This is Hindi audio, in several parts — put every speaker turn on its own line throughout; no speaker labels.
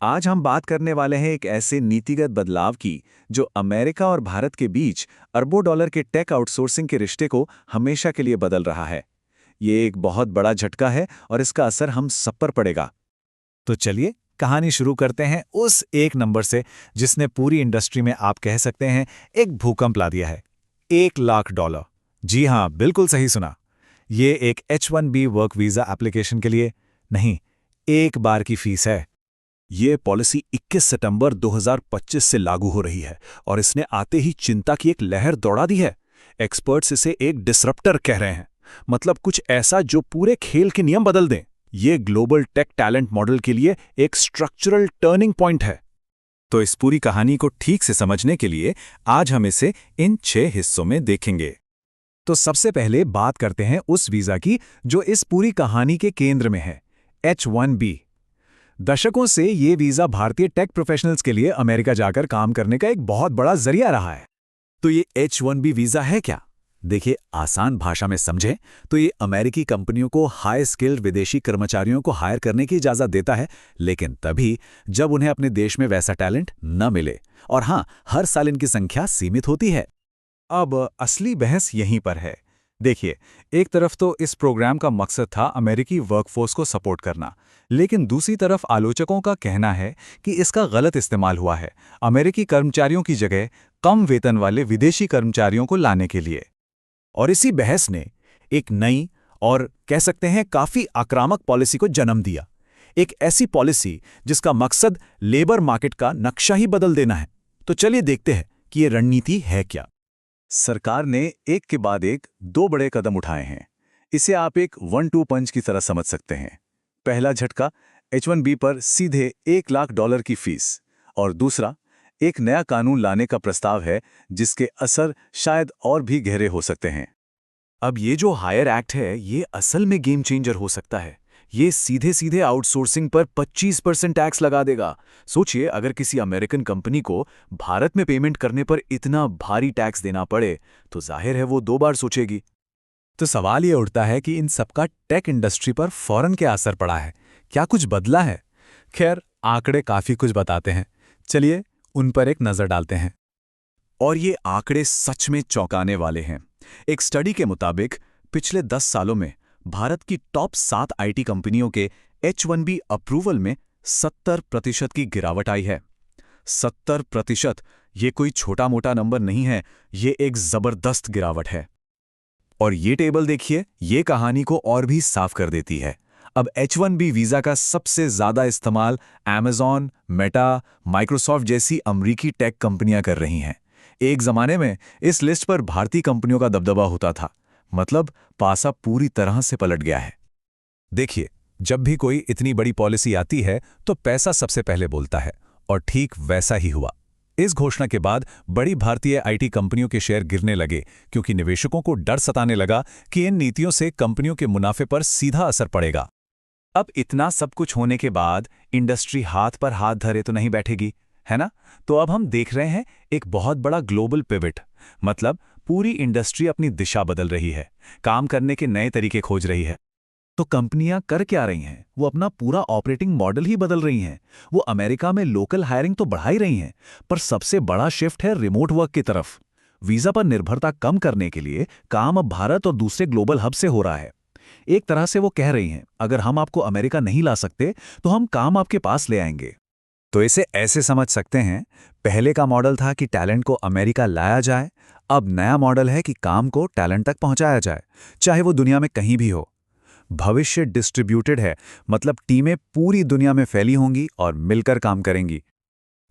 आज हम बात करने वाले हैं एक ऐसे नीतिगत बदलाव की जो अमेरिका और भारत के बीच अरबों डॉलर के टेक आउटसोर्सिंग के रिश्ते को हमेशा के लिए बदल रहा है। ये एक बहुत बड़ा झटका है और इसका असर हम सब पर पड़ेगा।
तो चलिए कहानी शुरू करते हैं उस एक नंबर से जिसने पूरी इंडस्ट्री में आप कह सकते हैं एक भूकंप ला दिया है। $1 लाख। जी हाँ, बिल्कुल सही सुना। ये एक H-1B वर्क वीजा एप्लीकेशन के लिए नहीं, एक बार की फीस है।
ये पॉलिसी 21 सितंबर 2025 से लागू हो रही है और इसने आते ही चिंता की एक लहर दौड़ा दी है। एक्सपर्ट्स इसे एक डिसरप्टर कह रहे हैं, मतलब कुछ ऐसा जो पूरे खेल के नियम बदल दें। ये ग्लोबल टेक टैलेंट मॉडल के लिए एक स्ट्रक्चरल टर्निंग पॉइंट है।
तो इस पूरी कहानी को ठीक से समझने के लिए आज हम इसे इन 6 हिस्सों में देखेंगे। तो सबसे पहले बात करते हैं उस वीजा की जो इस पूरी कहानी के केंद्र में है, H-1B। दशकों से ये वीजा भारतीय टेक प्रोफेशनल्स के लिए अमेरिका जाकर काम करने का एक बहुत बड़ा जरिया रहा है।
तो ये H-1B वीजा है क्या? देखिए, आसान भाषा में समझें तो ये अमेरिकी कंपनियों को हाई स्किल्ड विदेशी कर्मचारियों को हायर करने की इजाज़त देता है, लेकिन तभी जब उन्हें अपने देश में वैसा टैलेंट न मिले। और हाँ, हर साल इनकी संख्या सीमित होती है।
अब असली बहस यहीं पर है। देखिए, एक तरफ तो इस प्रोग्राम का मकसद था अमेरिकी वर्कफोर्स को सपोर्ट करना, लेकिन दूसरी तरफ आलोचकों का कहना है कि इसका गलत इस्तेमाल हुआ है अमेरिकी कर्मचारियों की जगह कम वेतन वाले विदेशी कर्मचारियों को लाने के लिए।
और इसी बहस ने एक नई और कह सकते हैं काफी आक्रामक पॉलिसी को जन्म दिया। एक ऐसी पॉलिसी जिसका मकसद लेबर मार्केट का नक्शा ही बदल देना है। तो चलिए देखते हैं कि ये रणनीति है क्या।
सरकार ने एक के बाद एक 2 बड़े कदम उठाए हैं। इसे आप एक 1-2 पंच की तरह समझ सकते हैं। पहला झटका H-1B पर सीधे $1 लाख की फीस, और दूसरा एक नया कानून लाने का प्रस्ताव है जिसके असर शायद और भी गहरे हो सकते हैं।
अब ये जो हायर एक्ट है, ये असल में गेम चेंजर हो सकता है। ये सीधे सीधे आउटसोर्सिंग पर 25% टैक्स लगा देगा। सोचिए, अगर किसी अमेरिकन कंपनी को भारत में पेमेंट करने पर इतना भारी टैक्स देना पड़े तो जाहिर है वो 2 बार सोचेगी।
तो सवाल ये उठता है कि इन सबका टेक इंडस्ट्री पर फौरन क्या असर पड़ा है, क्या कुछ बदला है? खैर, आंकड़े काफी कुछ बताते हैं। चलिए उन पर एक नजर डालते हैं।
और ये आंकड़े सच में चौंकाने वाले हैं। एक स्टडी के मुताबिक पिछले 10 सालों में भारत की टॉप 7 आईटी कंपनियों के H-1B अप्रूवल में 70% की गिरावट आई है। 70%! ये कोई छोटा मोटा नंबर नहीं है, ये एक जबरदस्त गिरावट है। और ये टेबल देखिए, ये कहानी को और भी साफ कर देती है। अब H-1B वीजा का सबसे ज्यादा इस्तेमाल Amazon, मेटा, माइक्रोसॉफ्ट जैसी अमरीकी टेक कंपनियां कर रही हैं। एक जमाने में इस लिस्ट पर भारतीय कंपनियों का दबदबा होता था। मतलब पासा पूरी तरह से पलट गया है।
देखिए, जब भी कोई इतनी बड़ी पॉलिसी आती है तो पैसा सबसे पहले बोलता है, और ठीक वैसा ही हुआ। इस घोषणा के बाद बड़ी भारतीय आईटी कंपनियों के शेयर गिरने लगे, क्योंकि निवेशकों को डर सताने लगा कि इन नीतियों से कंपनियों के मुनाफे पर सीधा असर पड़ेगा।
अब इतना सब कुछ होने के बाद इंडस्ट्री हाथ पर हाथ धरे तो नहीं बैठेगी, है ना? तो अब हम देख रहे हैं एक बहुत बड़ा ग्लोबल पिवट। मतलब पूरी इंडस्ट्री अपनी दिशा बदल रही है, काम करने के नए तरीके खोज रही है। तो कंपनियां कर क्या रही हैं? वो अपना पूरा ऑपरेटिंग मॉडल ही बदल रही हैं। वो अमेरिका में लोकल हायरिंग तो बढ़ा ही रही हैं, पर सबसे बड़ा शिफ्ट है रिमोट वर्क की तरफ। वीजा पर निर्भरता कम करने के लिए काम अब भारत और दूसरे ग्लोबल हब से हो रहा है। एक तरह से वो कह रही हैं, अगर हम आपको अमेरिका नहीं ला सकते तो हम काम आपके पास ले आएंगे।
तो इसे ऐसे समझ सकते हैं, पहले का मॉडल था कि टैलेंट को अमेरिका लाया जाए, अब नया मॉडल है कि काम को टैलेंट तक पहुंचाया जाए, चाहे वो दुनिया में कहीं भी हो। भविष्य डिस्ट्रीब्यूटेड है, मतलब टीमें पूरी दुनिया में फैली होंगी और मिलकर काम करेंगी।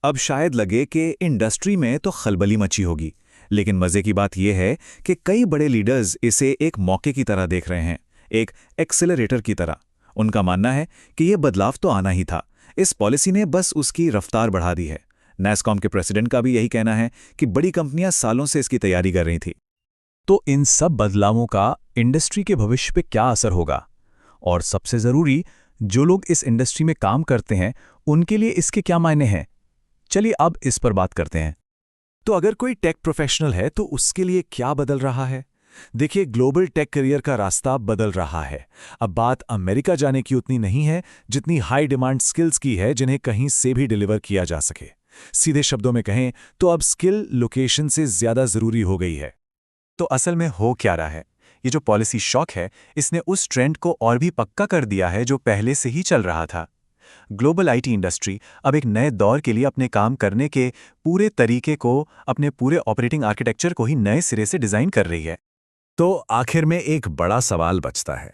अब शायद लगे कि इंडस्ट्री में तो खलबली मची होगी, लेकिन मजे की बात यह है कि कई बड़े लीडर्स इसे एक मौके की तरह देख रहे हैं, एक एक्सेलरेटर की तरह। उनका मानना है कि यह बदलाव तो आना ही था, इस पॉलिसी ने बस उसकी रफ्तार बढ़ा दी है। नैस्कॉम के प्रेसिडेंट का भी यही कहना है कि बड़ी कंपनियां सालों से इसकी तैयारी कर रही थी।
तो इन सब बदलावों का इंडस्ट्री के भविष्य पे क्या असर होगा? और सबसे जरूरी, जो लोग इस इंडस्ट्री में काम करते हैं उनके लिए इसके क्या मायने हैं? चलिए अब इस पर बात करते हैं।
तो अगर कोई टेक प्रोफेशनल है तो उसके लिए क्या बदल रहा है?
देखिए, ग्लोबल टेक करियर का रास्ता बदल रहा है। अब बात अमेरिका जाने की उतनी नहीं है जितनी हाई डिमांड स्किल्स की है जिन्हें कहीं से भी डिलीवर किया जा सके। सीधे शब्दों में कहें तो अब स्किल लोकेशन से ज्यादा जरूरी हो गई है।
तो असल में हो क्या रहा है? ये जो पॉलिसी शॉक है, इसने उस ट्रेंड को और भी पक्का कर दिया है जो पहले से ही चल रहा था। ग्लोबल आईटी इंडस्ट्री अब एक नए दौर के लिए अपने काम करने के पूरे तरीके को, अपने पूरे ऑपरेटिंग आर्किटेक्चर को ही नए सिरे से डिजाइन कर रही है।
तो आखिर में एक बड़ा सवाल बचता है,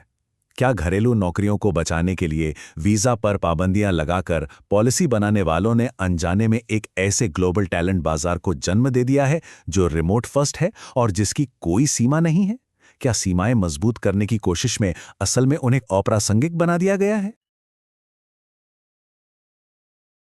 क्या घरेलू नौकरियों को बचाने के लिए वीजा पर पाबंदियां लगाकर पॉलिसी बनाने वालों ने अनजाने में एक ऐसे ग्लोबल टैलेंट बाजार को जन्म दे दिया है जो रिमोट फर्स्ट है और जिसकी कोई सीमा नहीं है? क्या सीमाएं मजबूत करने की कोशिश में असल में उन्हें अप्रासंगिक बना दिया गया है?